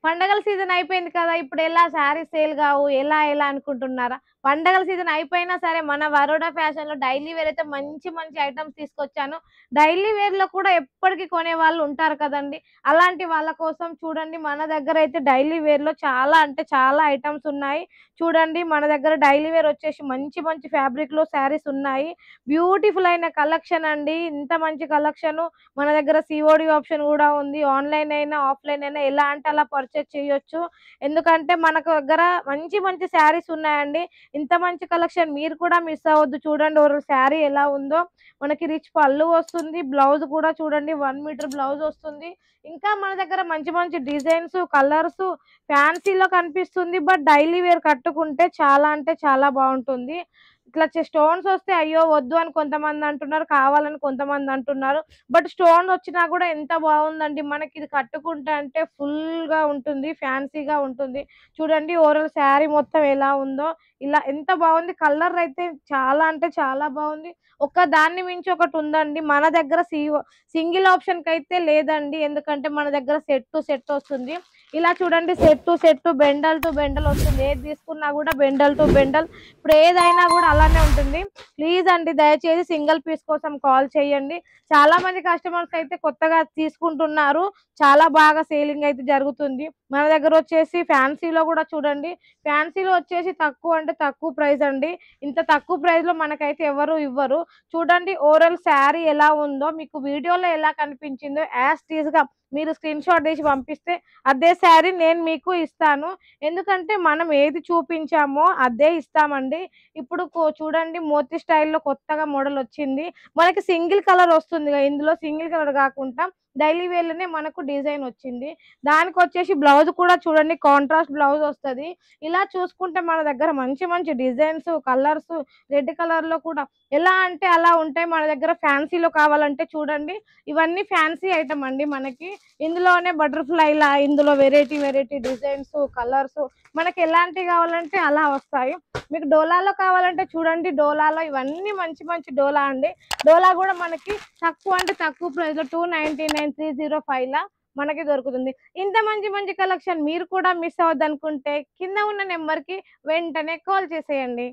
పండగల సీజన్ అయిపోయింది కదా! ఇప్పుడు ఎలా శారీస్ సేల్ గావు, ఎలా అనుకుంటున్నారా? పండగల సీజన్ అయిపోయినా సరే మన వరోడా ఫ్యాషన్‌లో డైలీ వేర్ అయితే మంచి మంచి ఐటెమ్స్ తీసుకొచ్చాను. డైలీ వేర్‌లో కూడా ఎప్పటికి కొనేవాళ్ళు ఉంటారు కదండీ! అలాంటి వాళ్ళ కోసం చూడండి మన దగ్గర అయితే డైలీ వేర్‌లో చాలా అంటే చాలా ఐటెమ్స్ ఉన్నాయి. చూడండి మన దగ్గర డైలీ వేర్ వచ్చేసి మంచి మంచి ఫ్యాబ్రిక్‌లో శారీస్ ఉన్నాయి. బ్యూటిఫుల్ అయిన కలెక్షన్ అండి. ఇంత మంచి కలెక్షను మన దగ్గర సీఓడీ ఆప్షన్ గూడా ఉంది. ఆన్‌లైన్ అయినా, ఆఫ్‌లైన్ అయినా ఎలా అంటే అలా పర్చేజ్ చేయొచ్చు. ఎందుకంటే మనకు దగ్గర మంచి మంచి శారీస్ ఉన్నాయండి. ఇంత మంచి కలెక్షన్ మీరు కూడా మిస్ అవ్వద్దు. చూడండి శారీ ఎలా ఉందో. మనకి రిచ్ పళ్ళు వస్తుంది. బ్లౌజ్ కూడా చూడండి 1 మీటర్ బ్లౌజ్ వస్తుంది. ఇంకా మన దగ్గర మంచి మంచి డిజైన్స్, కలర్స్ ఫ్యాన్సీలో కనిపిస్తుంది. బట్ డైలీ వేర్ కట్టుకుంటే చాలా అంటే చాలా బావుంటుంది. ఇట్లా స్టోన్స్ వస్తే అయ్యో! వద్దు అని కొంతమంది అంటున్నారు. కావాలని కొంతమంది అంటున్నారు. బట్ స్టోన్ వచ్చినా కూడా ఎంత బావుందండి. మనకిది కట్టుకుంటే అంటే ఫుల్‌గా ఉంటుంది. ఫ్యాన్సీగా ఉంటుంది. చూడండి శారీ మొత్తం ఎలా ఉందో. ఇలా ఎంత బావుంది. కలర్ అయితే చాలా అంటే చాలా బావుంది. ఒక దాన్ని మించి ఒకటుందండి. మన దగ్గర సింగిల్ ఆప్షన్‌కైతే లేదండి. ఎందుకంటే మన దగ్గర సెట్ టు సెట్ వస్తుంది. ఇలా చూడండి set to set, bundle to bundle వస్తుంది. ఏది తీసుకున్నా కూడా బెండల్ టు బెండల్. ఇప్పుడు ఏదైనా కూడా అలానే ఉంటుంది. ప్లీజ్ అండి దయచేసి సింగిల్ పీస్ కోసం కాల్ చేయండి. చాలా మంది కస్టమర్స్ అయితే కొత్తగా తీసుకుంటున్నారు. చాలా బాగా సేలింగ్ అయితే జరుగుతుంది. మన దగ్గర వచ్చేసి ఫ్యాన్సీలో కూడా చూడండి. ఫ్యాన్సీలో వచ్చేసి తక్కువ అంటే తక్కువ ప్రైస్ అండి. ఇంత తక్కువ ప్రైస్‌లో మనకైతే ఎవరు ఇవ్వరు. చూడండి శారీ ఎలా ఉందో మీకు వీడియోలో ఎలా కనిపించిందో యాజ్ టీజ్‌గా మీరు స్క్రీన్‌షాట్ తీసి పంపిస్తే అదే శారీ నేను మీకు ఇస్తాను. ఎందుకంటే మనం ఏది చూపించామో అదే ఇస్తామండి. ఇప్పుడు చూడండి మోతీ స్టైల్‌లో కొత్తగా మోడల్ వచ్చింది. మనకి సింగిల్ కలర్ వస్తుందిగా ఇందులో సింగిల్ కలర్ గాకుండా డైలీ వేర్‌లోనే మనకు డిజైన్ వచ్చింది. దానికొచ్చేసి బ్లౌజ్ కూడా చూడండి కాంట్రాస్ట్ బ్లౌజ్ వస్తది. ఇలా చూసుకుంటే మన దగ్గర మంచి మంచి డిజైన్స్, కలర్స్ రెడ్ కలర్‌లో కూడా ఎలా అంటే అలా ఉంటాయి. మన దగ్గర ఫ్యాన్సీలో కావాలంటే చూడండి. ఇవన్నీ ఫ్యాన్సీ ఐటెమ్ అండి మనకి. ఇందులోనే బటర్‌ఫ్లైలా ఇందులో వెరైటీ డిజైన్స్, కలర్స్ మనకి ఎలాంటివి కావాలంటే అలా వస్తాయి. మీకు డోలాలో కావాలంటే చూడండి. డోలాలో ఇవన్నీ మంచి మంచి డోలా అండి. డోలా కూడా మనకి తక్కువ అంటే తక్కువ ప్రైస్‌లో 299, 305లా మనకి దొరుకుతుంది. ఇంత మంచి మంచి కలెక్షన్ మీరు కూడా మిస్ అవ్వద్దనుకుంటే కింద ఉన్న నంబర్‌కి వెంటనే కాల్ చేసేయండి.